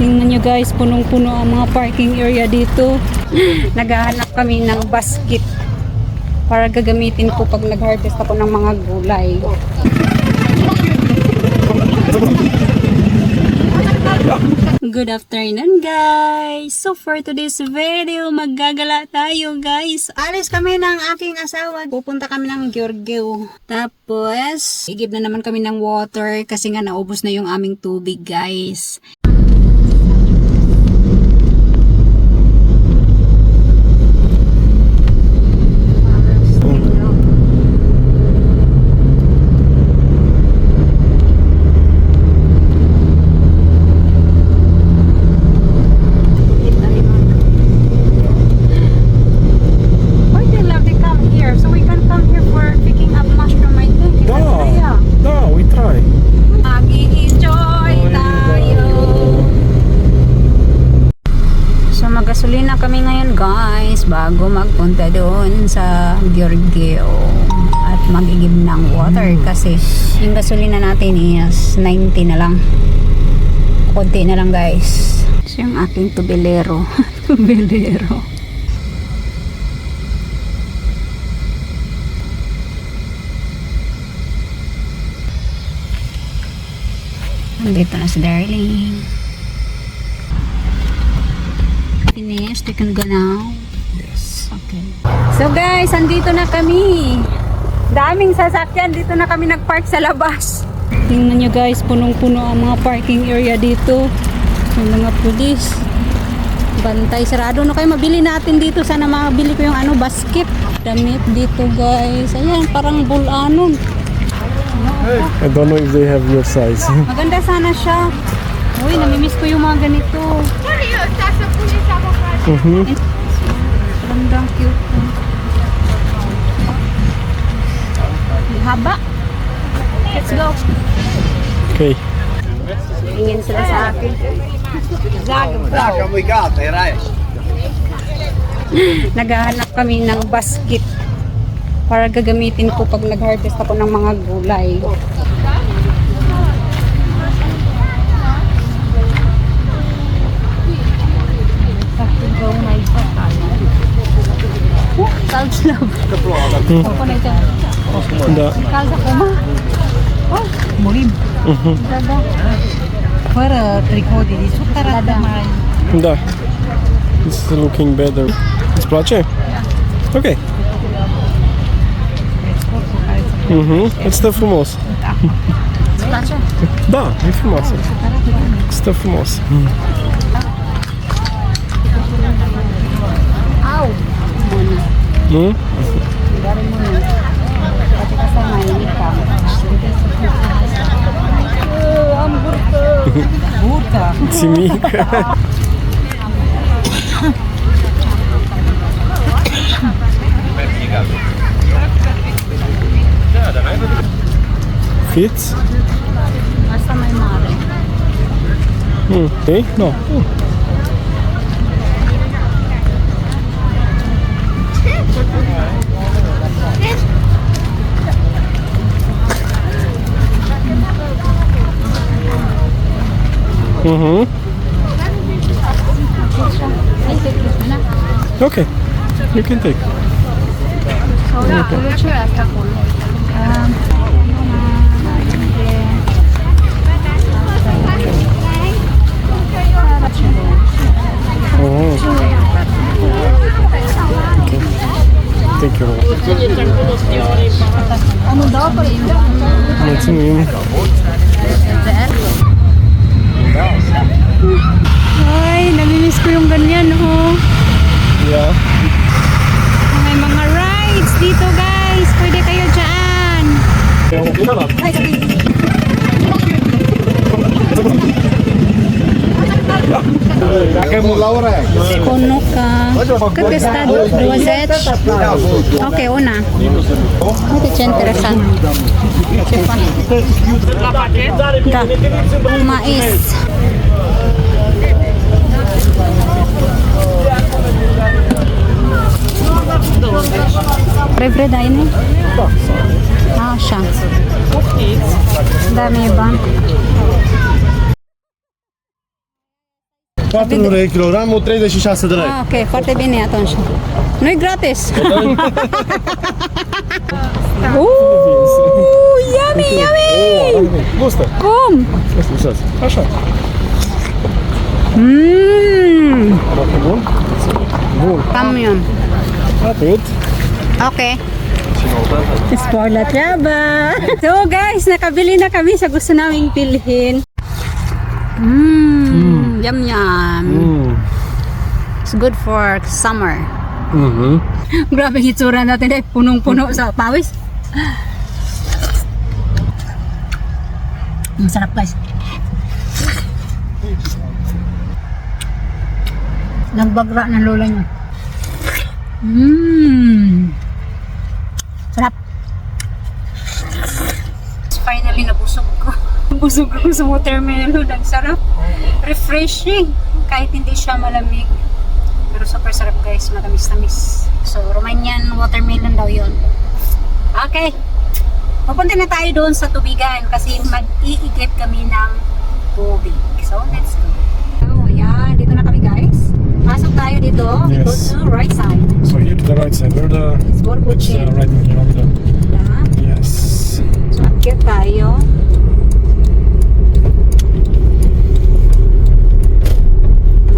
Tingnan nyo guys, punong-puno ang mga parking area dito. Naghahanap kami ng basket para gagamitin ko pag nag-harvest ako ng mga gulay. Good afternoon guys! So for today's video, maggagala tayo guys. Alis kami ng aking asawa. Pupunta kami ng Giorgio. Tapos, igib na naman kami ng water kasi nga naubos na yung aming tubig guys. Gasolina kami ngayon guys bago magpunta doon sa Giorgio at mag-igib ng water kasi yung gasolina natin is 90 na lang, konti na lang guys. So yung aking tubelero tubelero andito na si darling. Finished, we can go now. Yes. Okay. So guys, andito na kami. Daming sasakyan. Dito na kami nagpark sa labas. Tingnan nyo guys, punong-puno ang mga parking area dito. Yung mga pulis. Bantay, sarado na kayo. Mabili natin dito. Sana mabili ko yung basket. Damit dito guys. Ayan, parang bulanon. I don't know if they have your size. Maganda sana siya. Uy, namimiss ko yung mga ganito. Gandang cute. Haba. Let's go. Okay. Tingin sila sa akin. Naghahanap kami ng basket para gagamitin ko pag nag-harvest ako ng mga gulay. Kalds love. Ako na ito. Kalds ako ma. Oh, morim. Dada. Para trikodi di sukara damay. Да. This is looking better. Сплаче? Okay. Это фрумос. Splash. Да, это фрумос. Это фрумос. Ow. Ну? Dari mo na. Pati kasama yung ikam. Burka. Семейка. Fits? Basta may mare. Okay, no. Okay, you can take. Oh. Okay. Thank you. Ano daw pa rin? Ay, namimiss ko yung ganyan, oh. Yeah. May mga rides dito, guys. Pwede kayo dyan. Kono ka. Kagastado. Duwazet. Okay, una. Ito siya interesante. Da. Mais. Pre-pre dahil ah, siya. Dami ba? 4 lire kilogramul, 36 de lei. Ah, ok, foarte bine atunci. Nu-i gratis. Yummy, yummy! Gustă. Cum? Așa. Mmm, Arată bun? Bun. cam yun. Atât. Ok. Spoil la treaba. So guys, nakabili na kami sa gusto naming bilhin. Yum yum. It's good for summer. Grabe ang hitsura natin eh. Punong-puno sa pawis. Masarap guys. Nagbagra ng lola niya. Sarap. Finally nabusog ko. Nabusog ako sa watermelon. Ang sarap. Refreshing. Kahit hindi siya malamig. Pero super sarap guys. Matamis-tamis. So, Romanian watermelon daw yun. Okay. Papunta na tayo doon sa tubigan kasi mag-iigib kami ng tubig. So, let's go. So, ayan. Dito na kami guys. Pasok tayo dito. We go Yes. to right side. So here to the right side, where the Let's go to which Buchin. right here on the Yeah. yes. So, akyat tayo.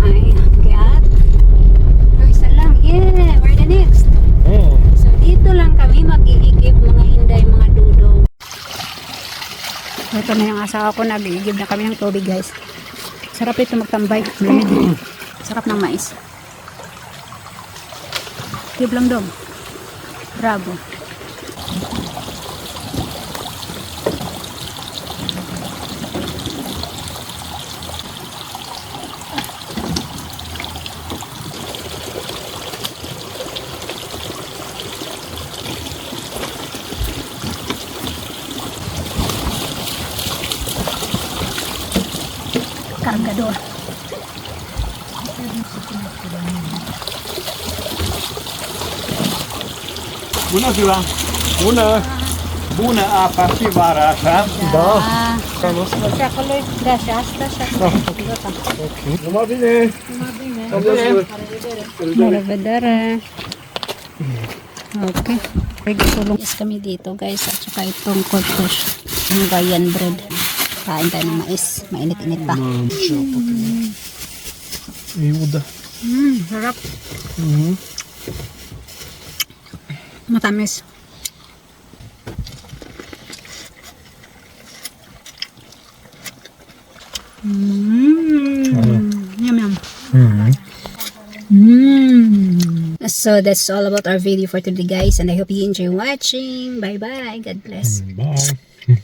Ay, akyat. Oh, isa lang. Yeah, we're the next. So, dito lang kami mag-iigib mga hinday, mga dudong. Ito na yung asawa ko, nag-iigib na kami ng tubig guys. Sarap ito magtambay. Malamig. Sarap ng mais. Igib lang dong. Bravo. Cargador. Bună ziua! Bună! Bună apa și vara, așa? Da. Ah, Frumos. și acolo, da, și asta, și asta. Gata. Ok. Numai bine. La revedere. Ok. Tulong is kami dito guys at saka itong cornfish. Hungarian bread. Kain tayo ng mais. Mainit-init pa. E udă. Sarap. Matamis. Yum yum. So that's all about our video for today guys, and I hope you enjoy watching. Bye bye. God bless. Bye.